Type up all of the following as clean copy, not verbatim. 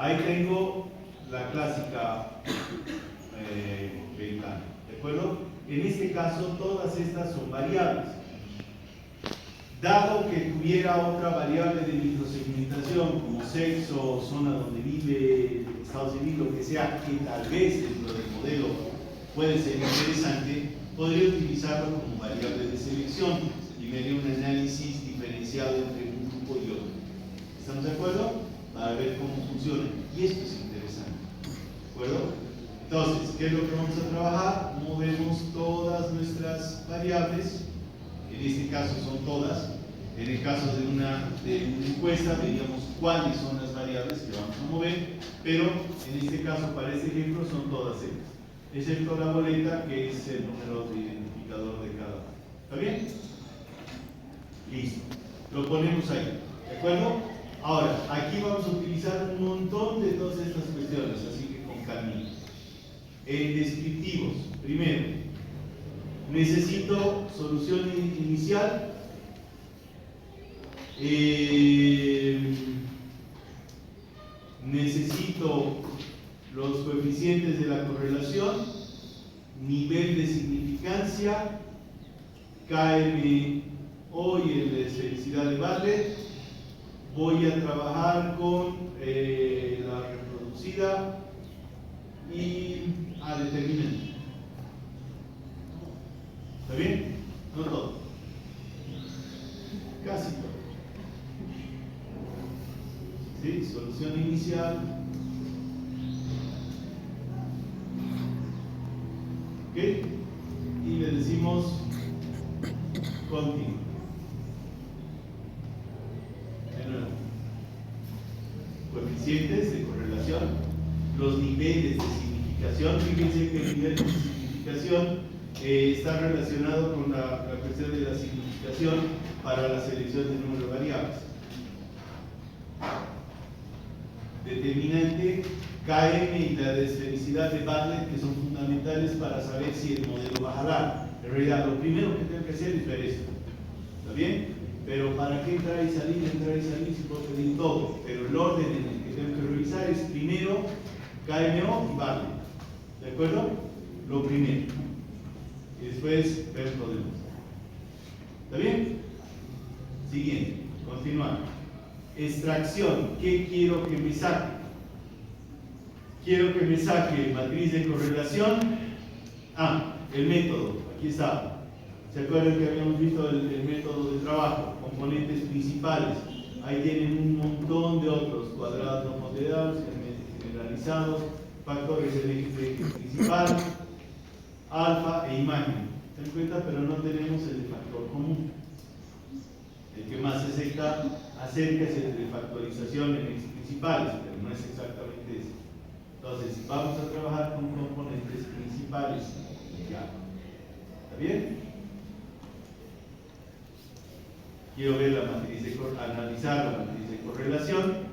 Ahí tengo la clásica ventana, ¿de acuerdo? En este caso, todas estas son variables. Dado que tuviera otra variable de microsegmentación, como sexo, zona donde vive, estado civil, lo que sea, que tal vez dentro del modelo puede ser interesante, podría utilizarlo como variable de selección y me haría un análisis diferenciado entre un grupo y otro. ¿Estamos de acuerdo? Para ver cómo funciona. Y esto es interesante. ¿De acuerdo? Entonces, ¿qué es lo que vamos a trabajar? Movemos todas nuestras variables. En este caso son todas. En el caso de una encuesta veríamos cuáles son las variables que vamos a mover, pero en este caso, para este ejemplo, son todas ellas, excepto la boleta, que es el número de identificador de cada uno. ¿Está bien? Listo. Lo ponemos ahí. ¿De acuerdo? Ahora, aquí vamos a utilizar un montón de todas estas cuestiones, así que con calma. En descriptivos, primero, necesito solución inicial. Necesito los coeficientes de la correlación, nivel de significancia, KMO y el de felicidad de Bartlett. Voy a trabajar con la reproducida y determinante. ¿Está bien? No todo. Casi todo. ¿Sí? Solución inicial. ¿Ok? Y le decimos continuo. De nuevo. Coeficientes de correlación. Los niveles de significación. Fíjense que el nivel de significación está relacionado con la cuestión de la significación para la selección de número de variables. Determinante, KM y la desfelicidad de Bartlett, que son fundamentales para saber si el modelo va a jalar. En realidad, lo primero que tengo que hacer es ver esto. ¿Está bien? Pero ¿para qué entrar y salir? Entrar y salir si puedo pedir todo. Pero el orden en el que tengo que revisar es primero KMO y Bartlett. ¿De acuerdo? Lo primero. Y después ver lo demás. ¿Está bien? Siguiente. Continuar. Extracción. ¿Qué quiero que me saque? Quiero que me saque matriz de correlación. El método. Aquí está. ¿Se acuerdan que habíamos visto el método de trabajo? Componentes principales. Ahí tienen un montón de otros. Cuadrados no ponderados, generalizados, factores del eje principal, alfa e imagen. ¿Se dan cuenta? Pero no tenemos el de factor común. El que más se acerca es el de factorización en ejes principales, pero no es exactamente eso. Entonces, vamos a trabajar con componentes principales. Ya. ¿Está bien? Quiero ver la matriz analizar la matriz de correlación.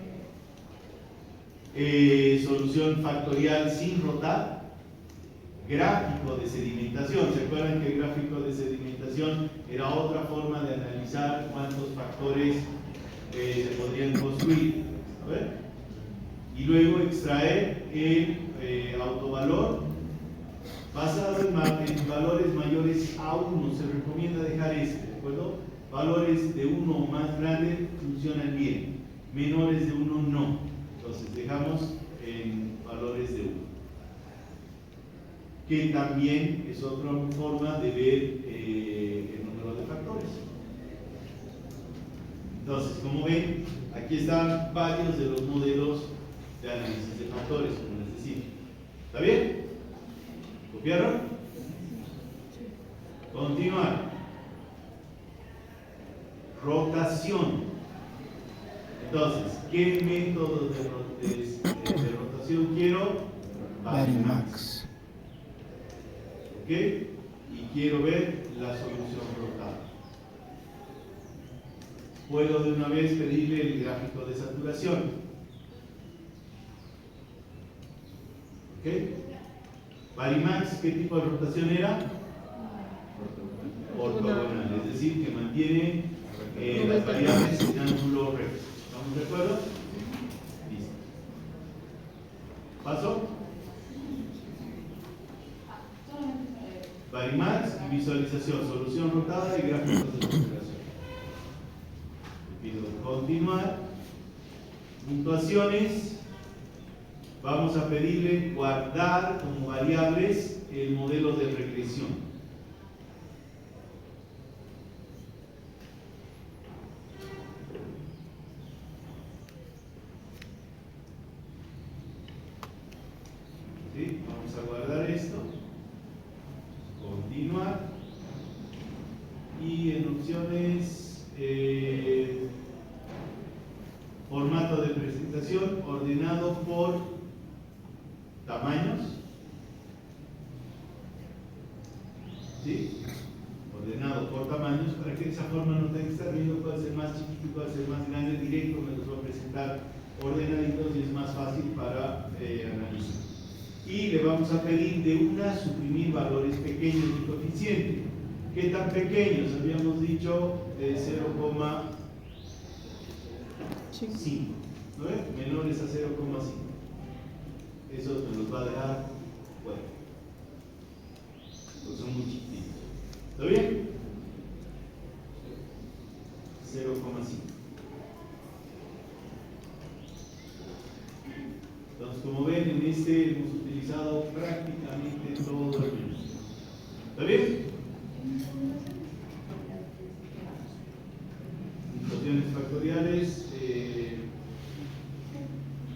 Solución factorial sin rotar. Gráfico de sedimentación. ¿Se acuerdan que el gráfico de sedimentación era otra forma de analizar cuántos factores se podrían construir? A ver. Y luego extraer el autovalor basado en valores mayores a 1. Se recomienda dejar este, ¿de acuerdo? Valores de 1 o más grandes funcionan bien, menores de 1 no. Entonces dejamos en valores de 1. Que también es otra forma de ver el número de factores. Entonces, como ven, aquí están varios de los modelos de análisis de factores, como les decía. ¿Está bien? ¿Copiaron? Continuar. Rotación. Entonces, ¿qué método de rotación quiero? Varimax. ¿Ok? Y quiero ver la solución rotada. Puedo de una vez pedirle el gráfico de saturación. ¿Ok? Varimax, ¿qué tipo de rotación era? Ortogonal, es decir, que mantiene las variables en ángulo recto. ¿Estamos de acuerdo? Listo. ¿Paso? Varimax y visualización, solución rotada y gráficos de correlación. Pido continuar. Puntuaciones. Vamos a pedirle guardar como variables el modelo de regresión. ¿Sí? Vamos a guardar esto. Continuar. Y en opciones formato de presentación ordenado por tamaños. ¿Sí? Ordenado por tamaños para que de esa forma no tenga que estar viendo cuál es el más chiquito y cuál es el más grande. Directo me los voy a presentar ordenaditos y es más fácil para analizar. Y le vamos a pedir de una suprimir valores pequeños y coeficiente. ¿Qué tan pequeños? Habíamos dicho 0,5. ¿No ves? Menores a 0,5. Eso me los va a dejar fuera. Pues son muy chiquititos. ¿Está bien? 0,5. Entonces, como ven, en este hemos utilizado prácticamente todo el menú. ¿Está bien? Funciones factoriales.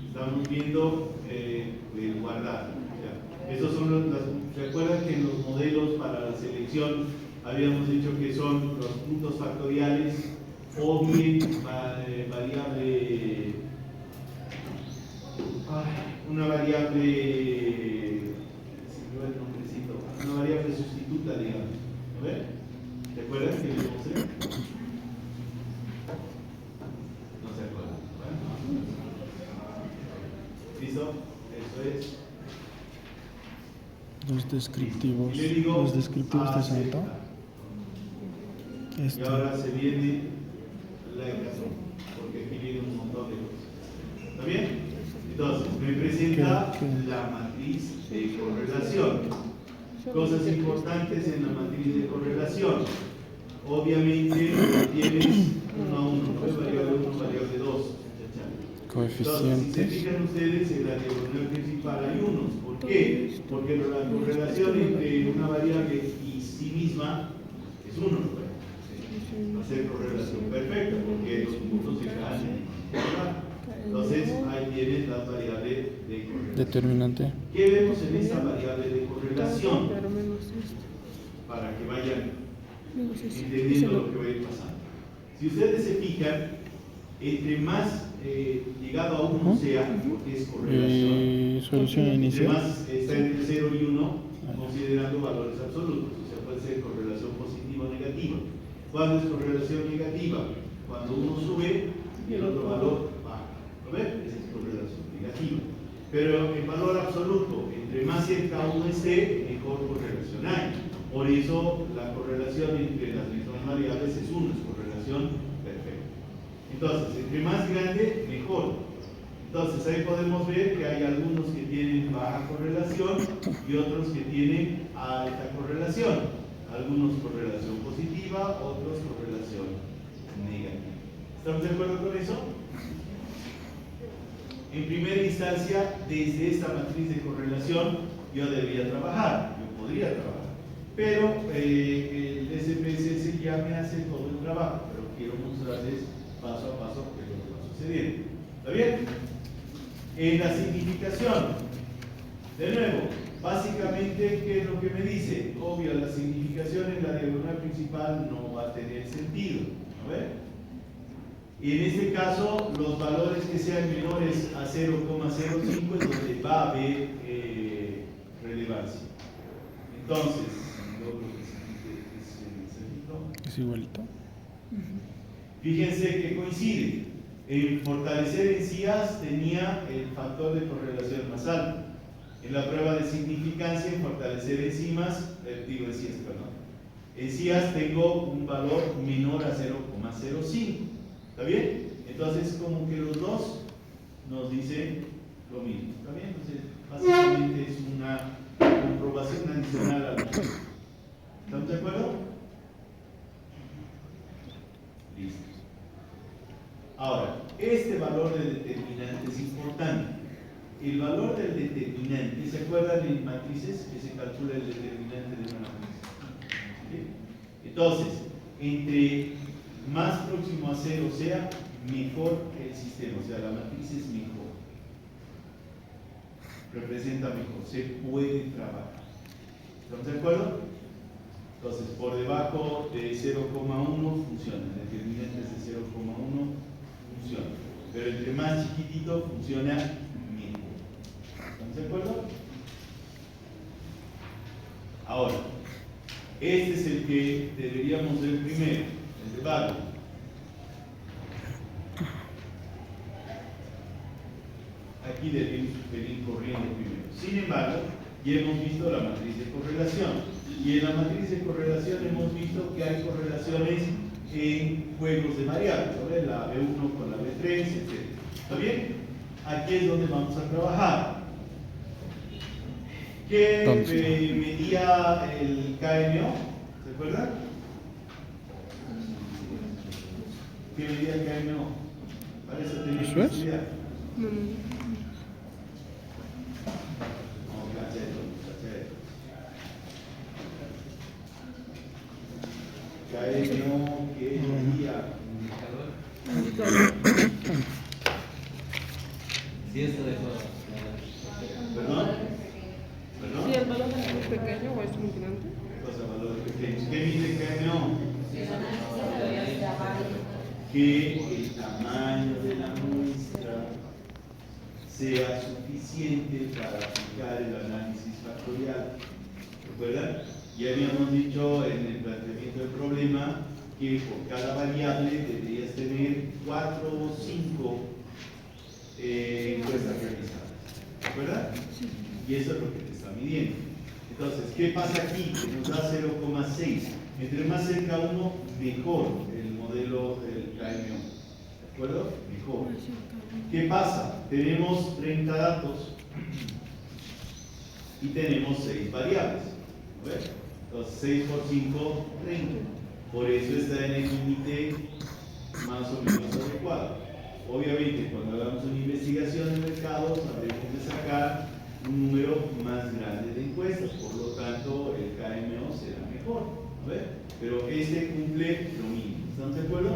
Estamos viendo el guardar. ¿Ya? Esos son recuerdan que en los modelos para la selección habíamos dicho que son los puntos factoriales o bien variable. Una variable sustituta, digamos. ¿No ven? ¿Recuerdan que les mostré? No se acuerdan. ¿Bueno? ¿Listo? Eso es. Los descriptivos. Y le digo, Los descriptivos de Santa. Y ahora se viene la ecuación, porque aquí viene un montón de cosas. ¿Está bien? Entonces, me presenta la matriz de correlación. Cosas importantes en la matriz de correlación. Obviamente tienes 1 a 1, ¿no? Variable 1, variable 2. Coeficientes. Entonces, si se fijan ustedes, en la diagonal principal hay unos. ¿Por qué? Porque la correlación entre una variable y sí misma es 1. Va a ser correlación perfecta, porque los puntos se caen. Entonces, ahí tienes la variable de correlación. Determinante. ¿Qué vemos en esta variable de correlación? Para que vayan entendiendo lo que va a ir pasando. Si ustedes se fijan, entre más llegado a 1 sea, porque es correlación, Solución entre inicial. más está entre 0 y 1, considerando valores absolutos, o sea, puede ser correlación positiva o negativa. ¿Cuándo es correlación negativa? Cuando uno sube y el otro valor baja. ¿Lo ven? Esa es correlación negativa. Pero en valor absoluto, entre más cerca uno esté, mejor correlación hay. Por eso la correlación entre las mismas variables es 1, es correlación perfecta. Entonces, entre más grande, mejor. Entonces, ahí podemos ver que hay algunos que tienen baja correlación y otros que tienen alta correlación. Algunos correlación positiva, otros correlación negativa. ¿Estamos de acuerdo con eso? En primera instancia, desde esta matriz de correlación, yo debería trabajar, yo podría trabajar. Pero el SPSS ya me hace todo el trabajo, pero quiero mostrarles paso a paso qué es lo que va sucediendo. ¿Está bien? En la significación, de nuevo, básicamente, ¿qué es lo que me dice? Obvio, la significación en la diagonal principal no va a tener sentido. ¿No ven? Y en este caso, los valores que sean menores a 0,05 es donde va a haber relevancia. Entonces, Es igualito. fíjense que coincide. En fortalecer encías tenía el factor de correlación más alto. En la prueba de significancia, en fortalecer encías, encías tengo un valor menor a 0,05. ¿Está bien? Entonces, como que los dos nos dicen lo mismo. ¿Está bien? Entonces, Básicamente es una comprobación adicional al modelo. ¿Estamos de acuerdo? Listo. Ahora, este valor del determinante es importante. El valor del determinante, ¿se acuerdan en matrices que se calcula el determinante de una matriz? ¿Sí? Entonces, entre más próximo a cero sea, mejor el sistema, o sea, la matriz es mejor. Representa mejor, se puede trabajar. ¿Estamos de acuerdo? Entonces, por debajo de 0,1 funciona, el determinante es de 0,1 funciona, pero entre más chiquitito funciona mejor. ¿Estamos de acuerdo? Ahora, este es el que deberíamos ver primero, el de valor. Aquí debemos venir corriendo primero. Sin embargo, ya hemos visto la matriz de correlación. Y en la matriz de correlación hemos visto que hay correlaciones en juegos de variables, ¿no? La B1 con la B3, etc. ¿Está bien? Aquí es donde vamos a trabajar. ¿Qué medía el KMO? ¿Se acuerdan? ¿Qué medía el KMO? Para eso tenía que estudiar. KMO, ¿qué medía? Sí, esto de ¿Perdón? ¿Perdón? ¿Sí el valor es muy pequeño o es muy grande? Cosa, valores pequeños. ¿Qué mide KMO? Que el tamaño de la muestra sea suficiente para aplicar el análisis factorial. ¿Recuerdan? Ya habíamos dicho en el planteamiento del problema que por cada variable deberías tener 4 o 5 encuestas realizadas. ¿Recuerdan? Y eso es lo que te está midiendo. Entonces, ¿qué pasa aquí? Que nos da 0,6. Entre más cerca uno, mejor el modelo del KMO. ¿De acuerdo? Mejor. ¿Qué pasa? Tenemos 30 datos y tenemos 6 variables. ¿No ves? Entonces, 6 por 5, 30. Por eso está en el límite más o menos adecuado. Obviamente, cuando hagamos una investigación de mercados, habremos de sacar un número más grande de encuestas, por lo tanto, el KMO será mejor. ¿No ves? Pero este cumple lo mínimo. ¿Estamos de acuerdo?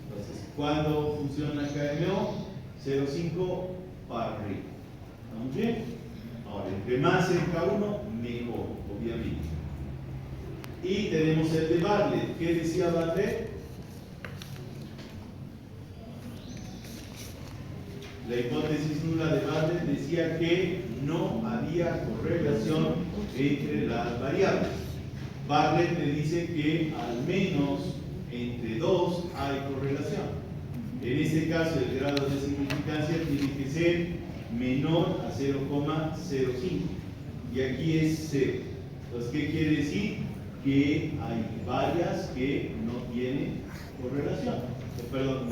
Entonces, ¿cuándo funciona el KMO? 0,5 para arriba. ¿Estamos bien? Ahora, entre más cerca uno, mejor, obviamente. Y tenemos el de Bartlett. ¿Qué decía Bartlett? La hipótesis nula de Bartlett decía que no había correlación entre las variables. Bartlett le dice que al menos entre 2 hay correlación. En este caso, el grado de significancia tiene que ser menor a 0,05. Y aquí es 0. Entonces, ¿qué quiere decir? Que hay varias que no tienen correlación. Perdón,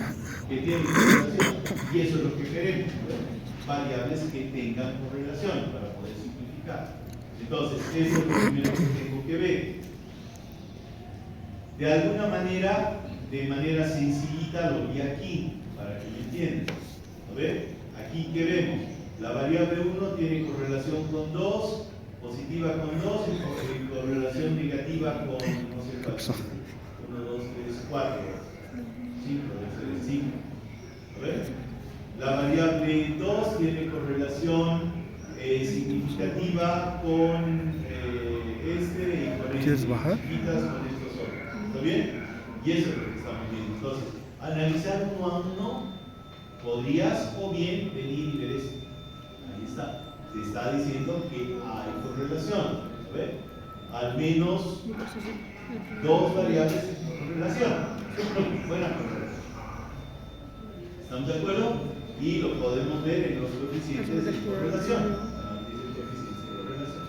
que tienen correlación. Y eso es lo que queremos. Variables que tengan correlación para poder simplificar. Entonces, eso es lo primero que tengo que ver. De alguna manera, de manera sencillita, lo vi aquí, para que me entiendan. ¿A ver? Aquí que vemos, la variable 1 tiene correlación con 2, positiva con 2 y correlación negativa con, no sé cuál, 1, 2, 3, 4, 5, 3, 5. ¿A ver? La variable 2 tiene correlación significativa con este y con este. ¿Quieres bajar? Con estos otros. ¿Está bien? Y eso es lo que estamos viendo. Entonces, analizar uno a uno, podrías o bien venir y ver esto. Ahí está. Se está diciendo que hay correlación. ¿Ve? Al menos 2 variables en correlación. Buena correlación. ¿Estamos de acuerdo? Y lo podemos ver en los coeficientes de correlación. Dice el coeficiente de correlación.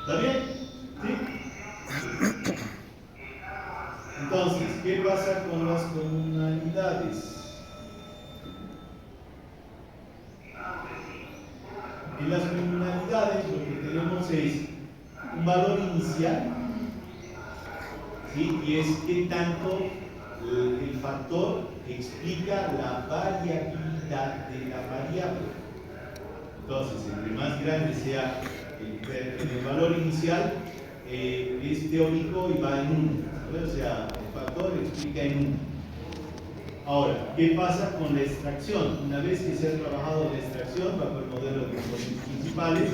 ¿Está bien? ¿Sí? Entonces, ¿qué pasa con las comunalidades? En las comunalidades tenemos es un valor inicial, ¿sí? Y es que tanto el factor explica la variabilidad de la variable. Entonces, entre más grande sea el valor inicial, es teórico y va en 1. O sea, el factor explica en 1. Ahora, ¿qué pasa con la extracción? Una vez que se ha trabajado la extracción bajo el modelo de componentes principales,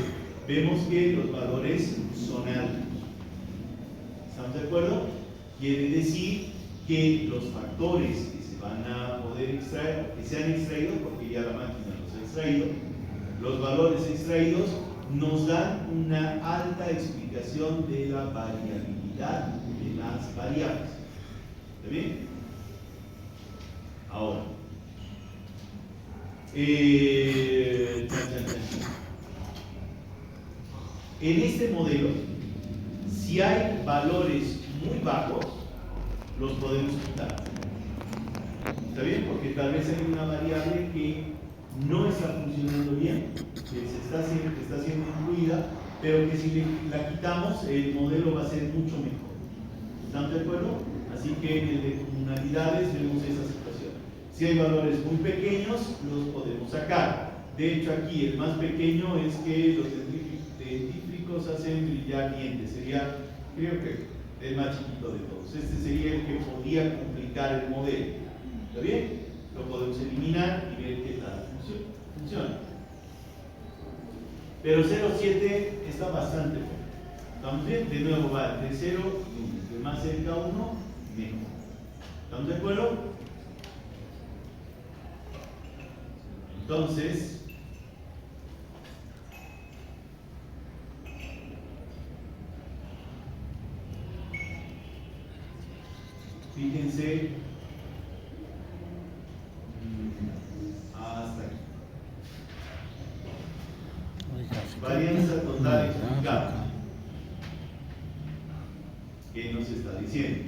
vemos que los valores son altos. ¿Estamos de acuerdo? Quiere decir que los factores que se van a poder extraer, que se han extraído, porque ya la máquina los ha extraído, los valores extraídos nos dan una alta explicación de la variabilidad de las variables. ¿Está bien? Ahora, en este modelo, si hay valores muy bajos, los podemos quitar. ¿Está bien? Porque tal vez hay una variable que no está funcionando bien, que está siendo incluida, pero que si la quitamos, el modelo va a ser mucho mejor. ¿Están de acuerdo? Así que en el de comunalidades vemos esa situación. Si hay valores muy pequeños, los podemos sacar. De hecho, aquí el más pequeño es que los dentífricos hacen brillar dientes. Sería, creo que, el más chiquito de todos. Este sería el que podría complicar el modelo. ¿Está bien? Lo podemos eliminar y ver qué tal funciona. Pero 0,7 está bastante bueno. ¿Estamos bien? De nuevo va entre 0 y 1. De más cerca a 1, mejor. ¿Estamos de acuerdo? Entonces, fíjense hasta aquí. Varianza total explicada. ¿Qué nos está diciendo?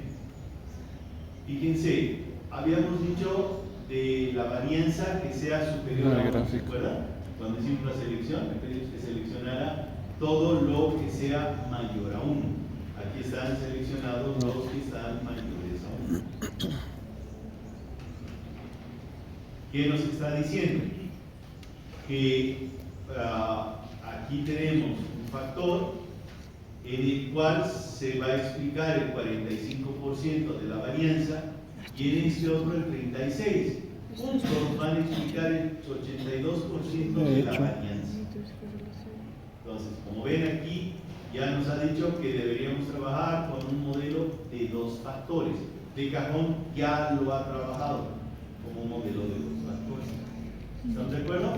Fíjense, habíamos dicho de la varianza que sea superior a 1, ¿se acuerdan? Cuando hicimos la selección, me pedimos que seleccionara todo lo que sea mayor a 1. Aquí están seleccionados los que están mayores a 1. ¿Qué nos está diciendo? Que aquí tenemos un factor en el cual se va a explicar el 45% de la varianza y en este otro el 36%. Juntos van a explicar el 82% de la varianza. Entonces, como ven aquí, ya nos ha dicho que deberíamos trabajar con un modelo de 2 factores. De cajón ya lo ha trabajado como un modelo de 2 factores. ¿Estamos de acuerdo?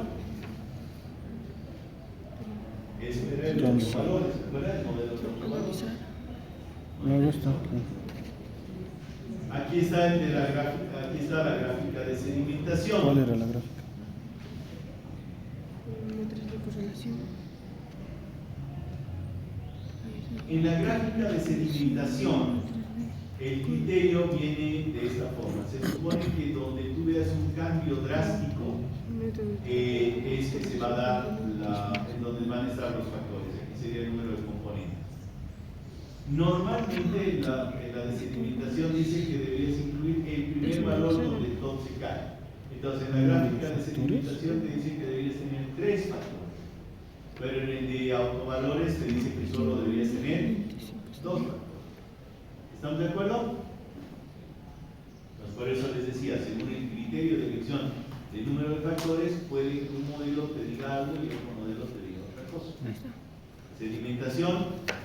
Este era el de los valores, ¿recuerdan? El modelo de los valores. No, ya está. Aquí está, la gráfica de sedimentación. ¿Cuál era la gráfica? En la gráfica de sedimentación, el criterio viene de esta forma. Se supone que donde tú veas un cambio drástico, es que se va a dar en donde van a estar los factores. Aquí sería el número de componentes. Normalmente la de sedimentación dice que deberías incluir el primer valor donde todo se cae. Entonces en la gráfica de sedimentación te dice que deberías tener 3 factores. Pero en el de autovalores te dice que solo deberías tener 2 factores. ¿Estamos de acuerdo? Pues por eso les decía, según el criterio de elección del número de factores, puede que un modelo te diga algo y otro modelo te diga otra cosa. Sedimentación,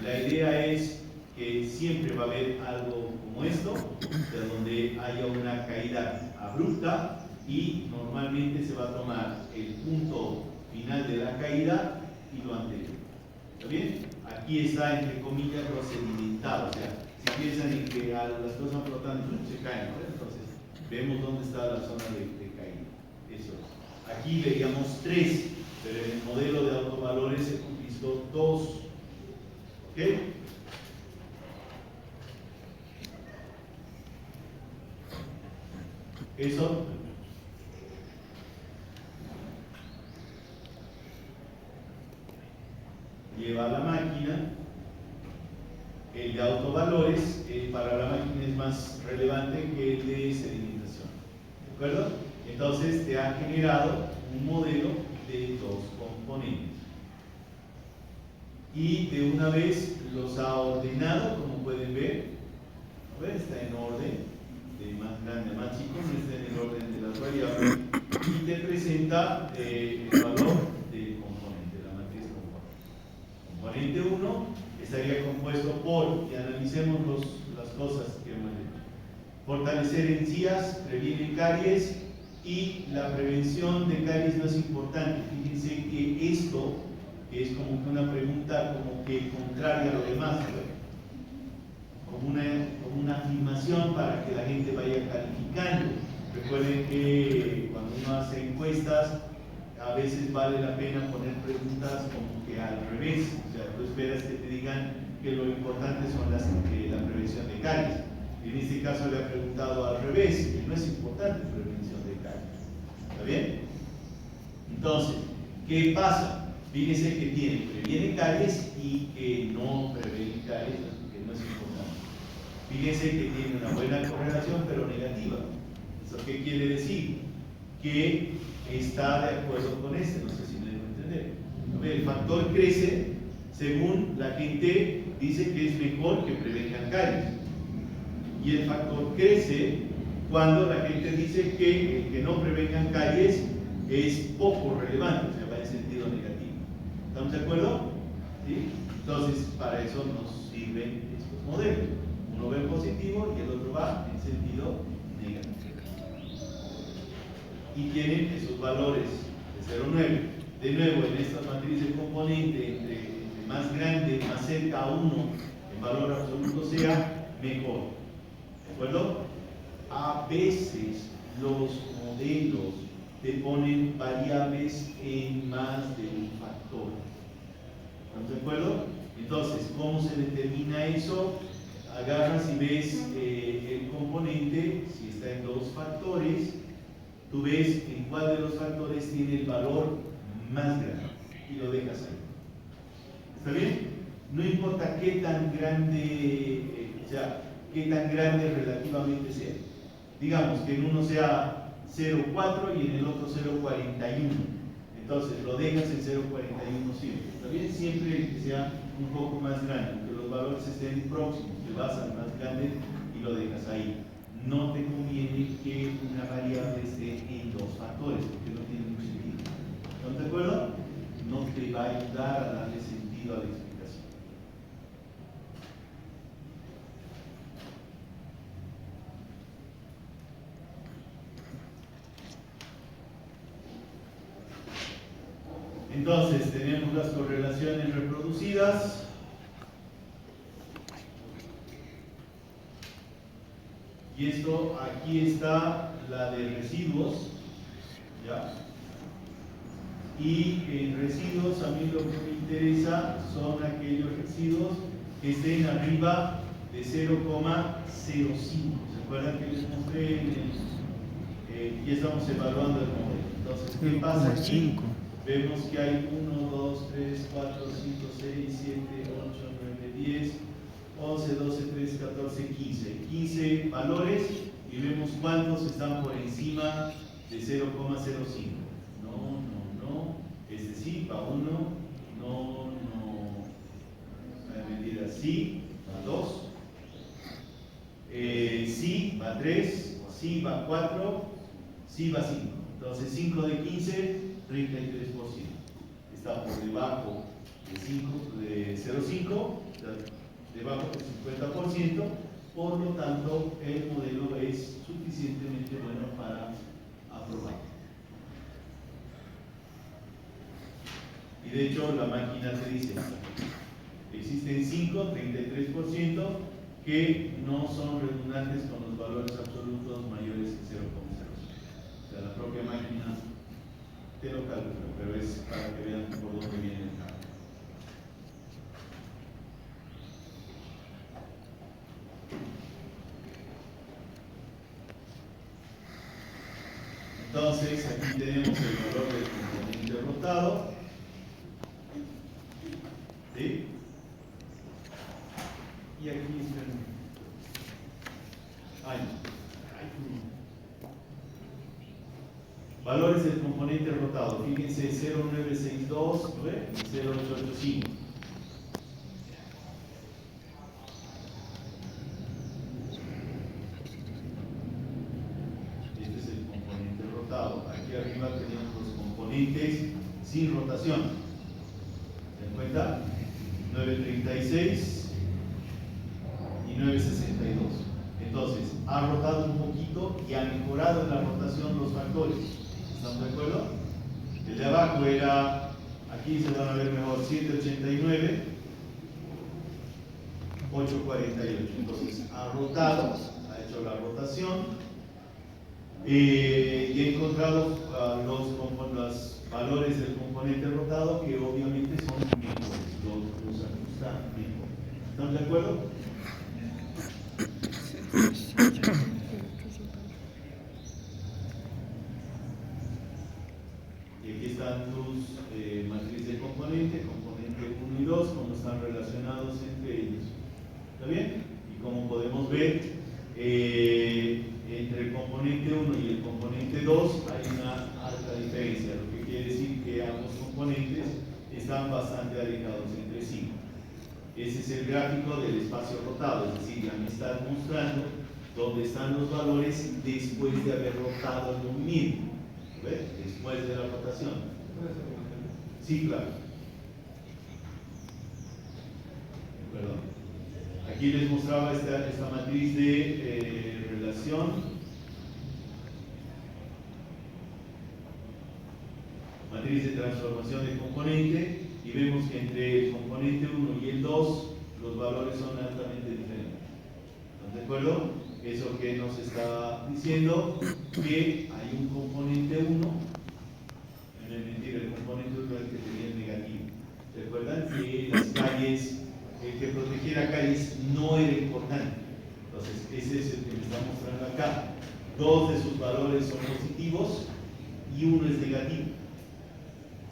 la idea es que siempre va a haber algo como esto, de donde haya una caída abrupta y normalmente se va a tomar el punto final de la caída y lo anterior. ¿Está bien? Aquí está entre comillas lo sedimentado, o sea, si piensan en que las cosas flotando se caen, ¿no? Entonces vemos dónde está la zona de caída. Eso es. Aquí veíamos 3, pero en el modelo de autovalores hemos visto 2. ¿Ok? Eso lleva a la el de autovalores para la máquina es más relevante que el de sedimentación. ¿De acuerdo? Entonces te ha generado un modelo de dos componentes. Y de una vez los ha ordenado, como pueden ver. ¿No ven? Está en orden, de más grande a más chico, no está en el orden de las variables. Y te presenta el valor del componente, la matriz componente. Componente 1 estaría compuesto por, y analicemos las cosas que hemos hecho. Fortalecer encías, previene caries, y la prevención de caries no es importante. Fíjense que esto es como que una pregunta como que contraria a lo demás, ¿no? como una afirmación para que la gente vaya calificando. Recuerden que cuando uno hace encuestas, a veces vale la pena poner preguntas como que al revés. O sea, tú esperas que te digan que lo importante son la prevención de caries. En este caso le ha preguntado al revés, que no es importante prevención de caries. ¿Está bien? Entonces, ¿qué pasa? Fíjense que previene caries y que no previene caries, que no es importante. Fíjense que tiene una buena correlación, pero negativa. ¿Eso qué quiere decir? Que está de acuerdo con este, no sé si me dejo entender. El factor crece según la gente dice que es mejor que prevengan caries. Y el factor crece cuando la gente dice que el que no prevengan caries es poco relevante, o sea, va en sentido negativo. ¿Estamos de acuerdo? ¿Sí? Entonces, para eso nos sirven estos modelos. Uno va en positivo y el otro va en sentido negativo. Y tienen esos valores de 0 a 9. De nuevo, en esta matriz de componente, entre más grande, más cerca a 1, en valor absoluto sea, mejor. ¿De acuerdo? A veces los modelos te ponen variables en más de un factor. ¿Estamos de acuerdo? Entonces, ¿cómo se determina eso? Agarras y ves el componente, si está en dos factores, tú ves en cuál de los factores tiene el valor más grande y lo dejas ahí. ¿Está bien? No importa qué tan grande, qué tan grande relativamente sea. Digamos que en uno sea 0,4 y en el otro 0,41. Entonces lo dejas en 0,41 siempre. ¿Está bien? Siempre que sea un poco más grande, que los valores estén próximos, te vas al más grande y lo dejas ahí. No te conviene que una variable esté en dos factores, porque no tiene mucho sentido. ¿Están de acuerdo? No te va a ayudar a darle sentido a la explicación. Entonces, tenemos las correlaciones reproducidas. Y esto, aquí está la de residuos. ¿Ya? Y en residuos, a mí lo que me interesa son aquellos residuos que estén arriba de 0,05. ¿Se acuerdan que les mostré? Y estamos evaluando el modelo. Entonces, ¿qué pasa aquí? Vemos que hay 1, 2, 3, 4, 5, 6, 7, 8, 9, 10, 11, 12, 13, 14, 15. 15 valores y vemos cuántos están por encima de 0,05. No. Este sí, va 1. No. Mentira, sí, va 2. Sí, va 3. Sí, va 4. Sí, va 5. Entonces 5 de 15. 33%. Está por debajo de 0,5, debajo del 50%, por lo tanto el modelo es suficientemente bueno para aprobar. Y de hecho la máquina te dice, existen 5, 33%, que no son redundantes con los valores absolutos mayores que 0,0. O sea, la propia máquina te lo calculo, pero es para que vean por dónde viene el cambio. Entonces, aquí tenemos el valor del componente rotado. ¿Sí? Y aquí está el... Ay, valores del componente rotado. Fíjense 0962 y 0885. Este es el componente rotado. Aquí arriba tenemos los componentes sin rotación. ¿Se dan cuenta? 936 y 962. Entonces, ha rotado un poquito y ha mejorado en la rotación los factores. ¿Están de acuerdo? El de abajo era, aquí se van a ver mejor, 789, 848. Entonces, ha rotado, ha hecho la rotación y he encontrado los valores del componente rotado que obviamente son mejores, los ajusta mejor. ¿Están de acuerdo? Y aquí están tus matrices de componente 1 y 2, cómo están relacionados entre ellos. ¿Está bien? Y como podemos ver, entre el componente 1 y el componente 2 hay una alta diferencia, lo que quiere decir que ambos componentes están bastante alejados entre sí. Ese es el gráfico del espacio rotado, es decir, ya me está mostrando dónde están los valores después de haber rotado el movimiento. ¿Ves? Después de la rotación. Sí, claro. Perdón. Aquí les mostraba esta matriz de relación. Matriz de transformación de componente. Y vemos que entre el componente 1 y el 2 los valores son altamente diferentes. ¿Están de acuerdo? Eso que nos está diciendo que hay un componente 1, no es mentira, el componente 1 es el que tenía el negativo. ¿Recuerdan que las calles, el que protegiera calles no era importante? Entonces, ese es el que me está mostrando acá. Dos de sus valores son positivos y uno es negativo.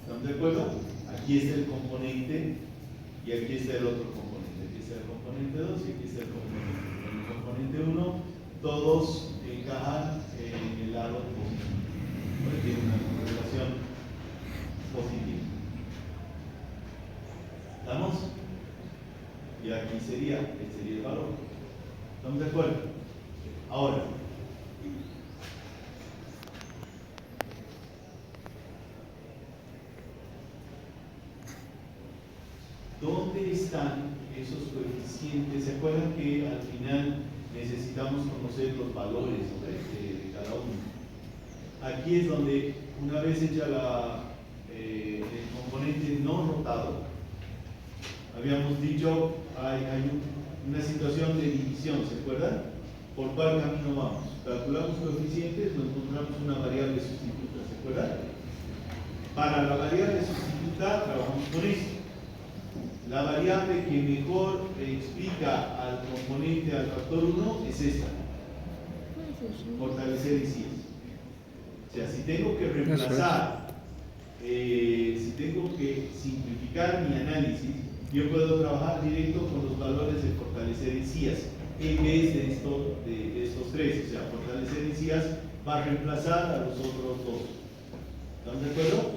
¿Están de acuerdo? Aquí está el componente y aquí está el otro componente. Aquí está el componente 2 y aquí está el componente 1. El componente 1, todos encajan en el lado positivo. ¿Vale? Tiene una correlación positiva. ¿Estamos? Y aquí sería, este sería el valor. ¿Estamos de acuerdo? Ahora, ¿dónde están esos coeficientes? ¿Se acuerdan que al final necesitamos conocer los valores de cada uno? Aquí es donde, una vez hecha el componente no rotado, habíamos dicho, hay una situación de división, ¿se acuerdan? ¿Por cuál camino vamos? Calculamos coeficientes, nos encontramos una variable sustituta, ¿se acuerdan? Para la variable sustituta trabajamos con esto. La variable que mejor explica al componente, al factor 1, es esta. Fortalecer ICIAS. O sea, si tengo que reemplazar, si tengo que simplificar mi análisis, yo puedo trabajar directo con los valores de fortalecer ICIAS en vez de estos tres. O sea, fortalecer ICIAS va a reemplazar a los otros dos. ¿Están de acuerdo?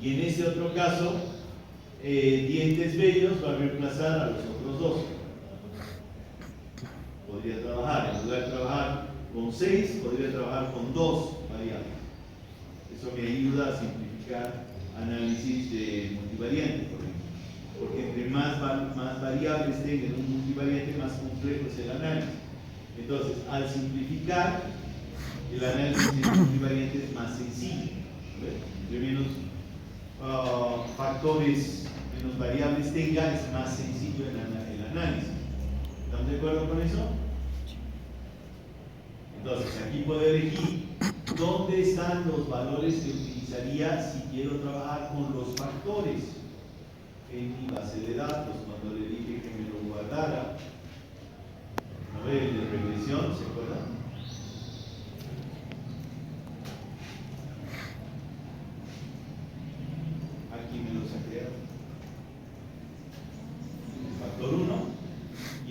Y en ese otro caso, dientes bellos va a reemplazar a los otros dos. Podría trabajar, en lugar de trabajar con 6, podría trabajar con 2 variables. Eso me ayuda a simplificar análisis de multivariante, por ejemplo. Porque entre más variables tenga en un multivariante, más complejo es el análisis. Entonces, al simplificar, el análisis de multivariante es más sencillo. Entre menos factores, menos variables tenga, es más sencillo el análisis. ¿Estamos de acuerdo con eso? Entonces, aquí puedo elegir dónde están los valores que utilizaría si quiero trabajar con los factores en mi base de datos, cuando le dije que me lo guardara. A ver, el de regresión, ¿se acuerdan? Aquí me los ha creado. El factor 1.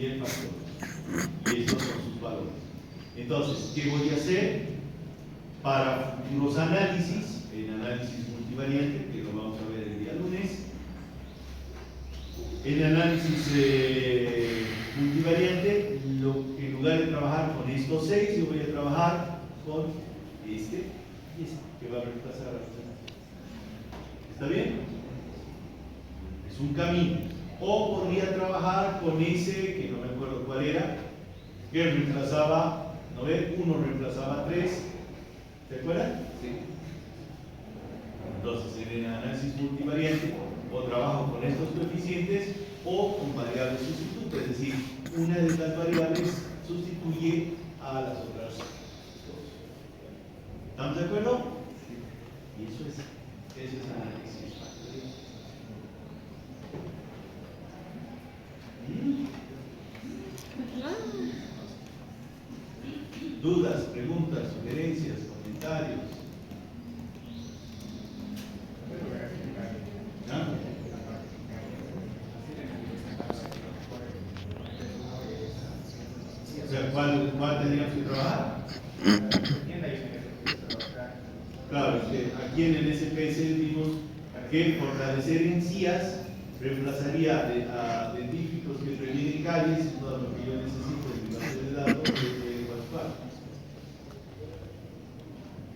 y el factor. Y estos son sus valores. Entonces, ¿qué voy a hacer? Para futuros análisis, en análisis multivariante, que lo vamos a ver el día lunes, en análisis multivariante, en lugar de trabajar con estos 6, yo voy a trabajar con este y este, que va a reemplazar a los demás. ¿Está bien? Es un camino. O podría trabajar con ese, que no me acuerdo cuál era, que reemplazaba, ¿no ven? 1 reemplazaba 3. ¿Se acuerdan? Sí. Entonces, en el análisis multivariante, o trabajo con estos coeficientes o con variables sustitutas, es decir, una de estas variables sustituye a las otras dos. ¿Estamos de acuerdo? Sí. Y eso es análisis factorial. ¿Dudas, preguntas, sugerencias, comentarios? ¿No? O sea, ¿cuál tendríamos que trabajar? Claro, es que aquí en el SPS vimos que fortalecer encías reemplazaría a científicos que previenen calles, todo lo que yo necesito en mi base de datos de WhatsApp.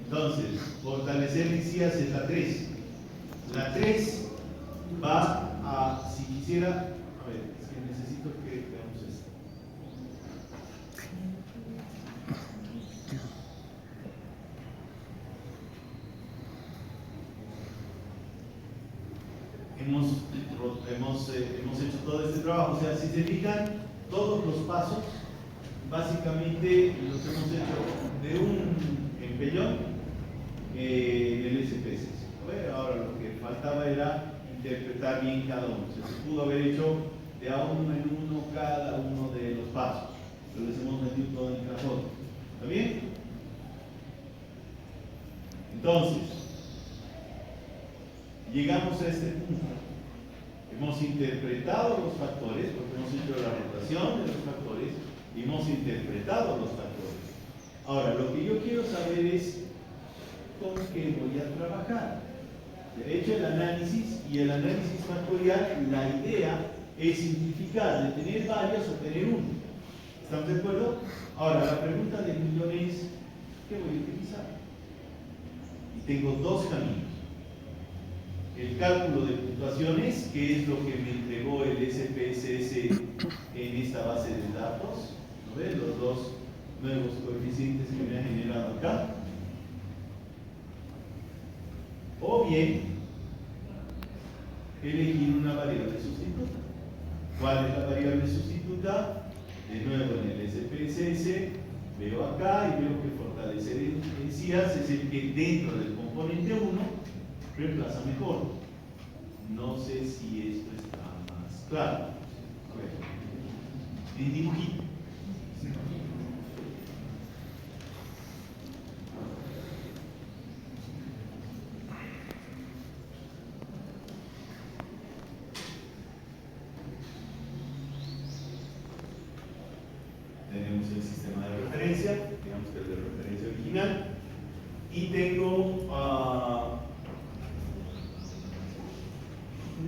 Entonces, fortalecer encías es la 3. La 3 va a, si quisiera, a ver, es que necesito que veamos esto. Hemos hecho todo este trabajo, o sea, si se fijan, todos los pasos, básicamente los hemos hecho de un empellón en el SPS. Ahora lo que faltaba era interpretar bien cada uno. O sea, se pudo haber hecho de a uno en uno cada uno de los pasos, pero les hemos metido todo en cada foto. ¿Está bien? Entonces, llegamos a este punto. Hemos interpretado los factores, porque hemos hecho la rotación de los factores, y hemos interpretado los factores. Ahora, lo que yo quiero saber es con qué voy a trabajar. He hecho el análisis, y el análisis factorial, la idea es simplificar, de tener varios o tener uno. ¿Estamos de acuerdo? Ahora, la pregunta del millón es, ¿qué voy a utilizar? Y tengo dos caminos. El cálculo de puntuaciones, que es lo que me entregó el SPSS en esta base de datos, ¿no ven? Los dos nuevos coeficientes que me ha generado acá. O bien, elegir una variable sustituta. ¿Cuál es la variable sustituta? De nuevo en el SPSS, veo acá y veo que fortalecer encías es el que dentro del componente 1 reemplaza mejor. No sé si esto está más claro. En dibujito. Tenemos el sistema de referencia, digamos que el de referencia original, y tengo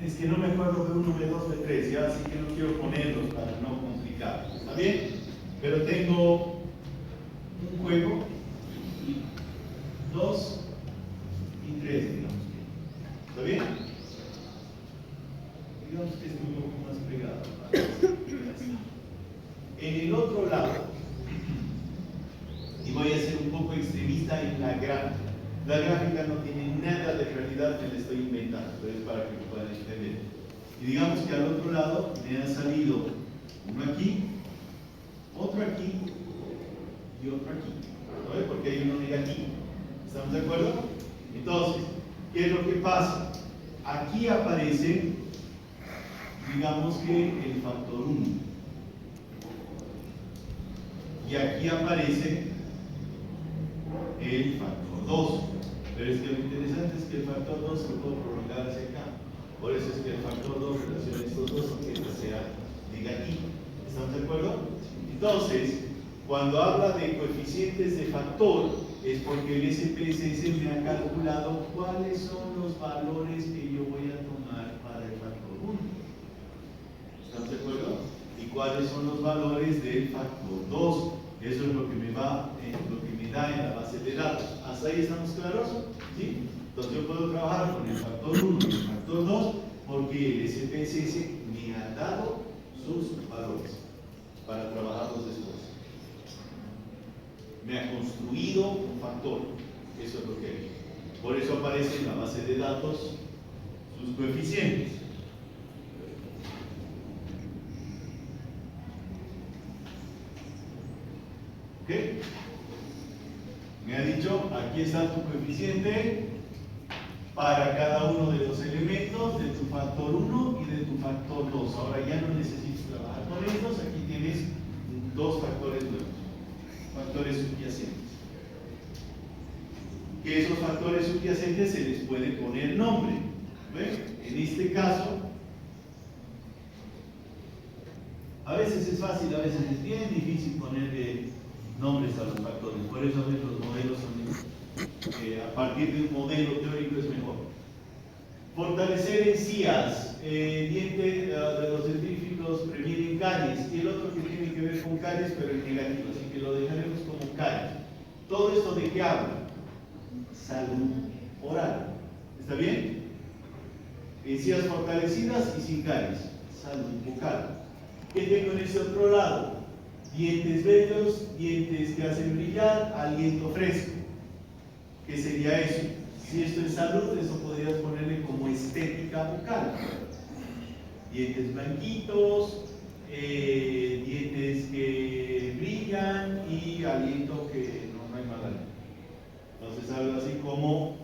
es que no me acuerdo de 1, de 2, de 3, ya, así que no quiero ponerlos para no complicar, ¿está bien? Pero tengo un juego, 2 y 3, digamos que. ¿Está bien? Digamos que es un poco más pegado. ¿Vale? En el otro lado, y voy a ser un poco extremista en la gráfica. La gráfica no tiene nada de realidad que le estoy inventando, pero es para que lo puedan entender. Y digamos que al otro lado me ha salido uno aquí, otro aquí y otro aquí. ¿No ves? Porque hay uno negativo. ¿Estamos de acuerdo? Entonces, ¿qué es lo que pasa? Aquí aparece, digamos que el factor 1. Y aquí aparece el factor 2. Pero es que lo interesante es que el factor 2 se puede prolongar hacia acá. Por eso es que el factor 2 relaciona estos dos, aunque este sea negativo. ¿Estamos de acuerdo? Entonces, cuando habla de coeficientes de factor, es porque el SPSS me ha calculado cuáles son los valores que yo voy a tomar para el factor 1. ¿Estamos de acuerdo? Y cuáles son los valores del factor 2. Eso es lo que me va, lo que me da en la base de datos. ¿Hasta ahí estamos claros? ¿Sí? Entonces yo puedo trabajar con el factor 1 y el factor 2 porque el SPSS me ha dado sus valores para trabajarlos después. Me ha construido un factor. Eso es lo que hay. Por eso aparece en la base de datos sus coeficientes. ¿Ok? Me ha dicho, aquí está tu coeficiente para cada uno de los elementos de tu factor 1 y de tu factor 2. Ahora ya no necesitas trabajar con estos, aquí tienes dos factores nuevos, factores subyacentes. Que esos factores subyacentes se les puede poner nombre. ¿Ven? En este caso, a veces es fácil, a veces es bien difícil ponerle nombres a los factores. Por eso a veces los modelos son a partir de un modelo teórico es mejor. Fortalecer encías, diente de los científicos previenen caries, y el otro que tiene que ver con caries, pero en negativo, así que lo dejaremos como caries. ¿Todo esto de qué habla? Salud oral. ¿Está bien? Encías fortalecidas y sin caries. Salud bucal. ¿Qué tengo en ese otro lado? Dientes bellos, dientes que hacen brillar, aliento fresco. ¿Qué sería eso? Si esto es salud, eso podrías ponerle como estética bucal. Dientes blanquitos, dientes que brillan y aliento que no hay mal aliento. Entonces algo así como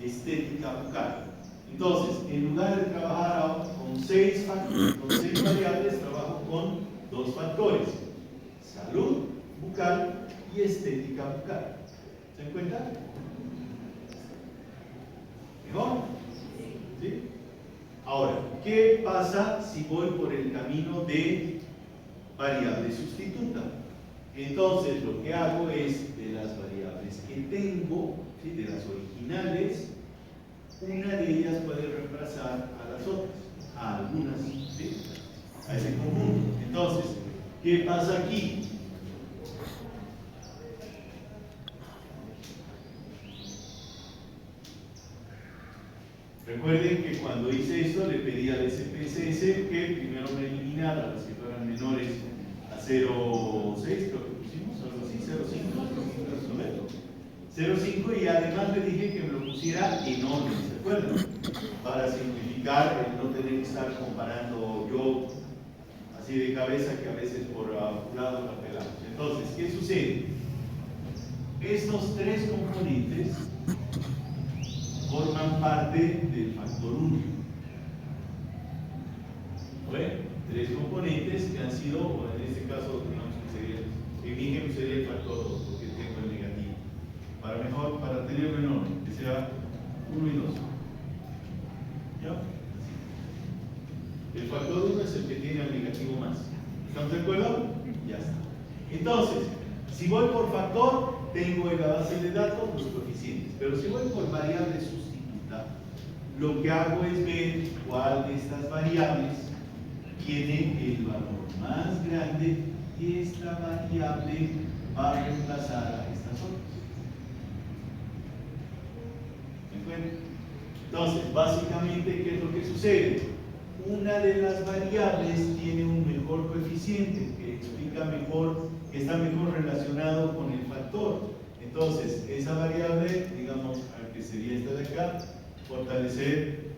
estética bucal. Entonces, en lugar de trabajar con seis variables, trabajo con dos factores: salud bucal y estética bucal. ¿Se dan cuenta? ¿Mejor? ¿Sí? Ahora, ¿qué pasa si voy por el camino de variable sustituta? Entonces, lo que hago es, de las variables que tengo, ¿sí?, de las originales, una de ellas puede reemplazar a las otras, a algunas, ¿sí?, a ese conjunto. Entonces, ¿qué pasa aquí? Recuerden que cuando hice esto le pedí al SPSS que primero me eliminara las que fueran menores a 0,6, creo que pusimos, algo así, 0,5, y además le dije que me lo pusiera en orden, ¿se acuerdan? Para simplificar el no tener que estar comparando yo así de cabeza, que a veces por un lado la pelamos. Entonces, ¿qué sucede? Estos tres componentes forman parte del factor 1. Bueno, tres componentes que han sido, o en este caso, digamos que sería, en mi ejemplo sería el factor 2, porque tengo el negativo. Para tenerlo en orden, que sea 1 y 2. ¿Ya? El factor 1 es el que tiene el negativo más. ¿Estamos de acuerdo? Ya está. Entonces, si voy por factor, tengo en la base de datos los coeficientes. Pero si voy por variable sustituta, lo que hago es ver cuál de estas variables tiene el valor más grande y esta variable va a reemplazar a estas otras. ¿Me entienden? Entonces, básicamente, ¿qué es lo que sucede? Una de las variables tiene un mejor coeficiente que explica mejor, que está mejor relacionado con el factor. Entonces, esa variable, digamos, que sería esta de acá, fortalecer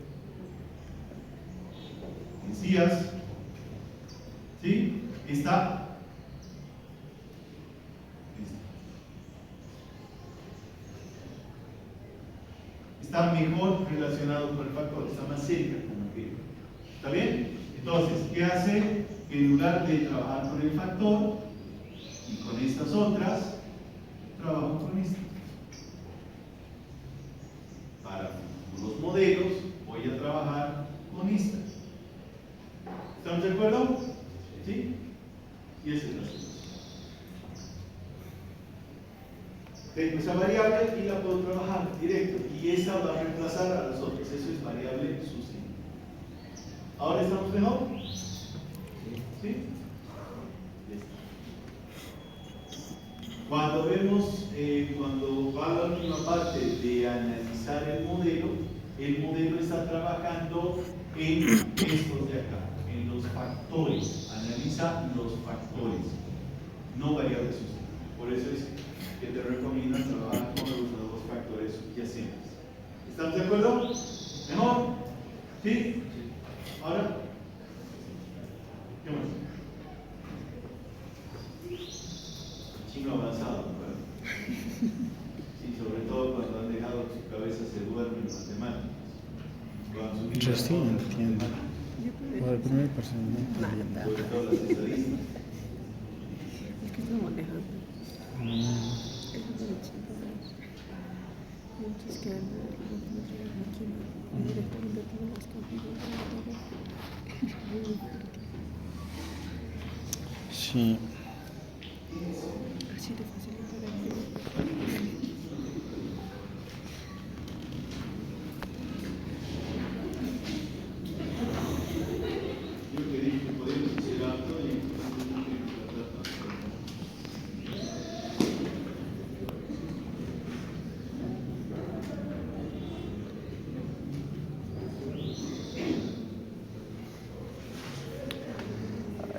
encías, ¿sí? Está mejor relacionado con el factor, está más cerca como que. ¿Está bien? Entonces, ¿qué hace? Que en lugar de trabajar con el factor y con estas otras, trabajo con esta. Para los modelos voy a trabajar con esta. ¿Estamos de acuerdo? ¿Sí? Y esa es la solución. Tengo esa variable y la puedo trabajar directo. Y esa va a reemplazar a las otras. Eso es variable sustituta. ¿Ahora estamos mejor? ¿Sí? Ya está. Cuando vemos, cuando va la última parte de analizar el modelo está trabajando en estos de acá, en los factores. Analiza los factores, no variables sustitutas. Por eso es que te recomiendo trabajar con los nuevos factores subyacentes. ¿Estamos de acuerdo? ¿Mejor? ¿Sí? ¿Ahora? ¿Qué más? Chino avanzado, ¿verdad? Sí, sobre todo cuando han dejado que su cabeza se duerme en matemáticas. Recién entiendo. Por el primer procedimiento. Sobre todo las estadísticas. Es que estoy manejando. Es muy chido. Muchos que han la máquina directamente todas las configuraciones. Sí. Así de fácil para mí. Yo que dije que podíamos hacer algo y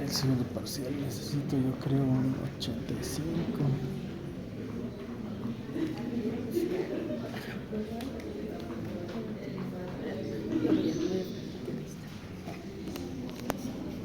El segundo parcial necesito, yo creo, un 85. Yo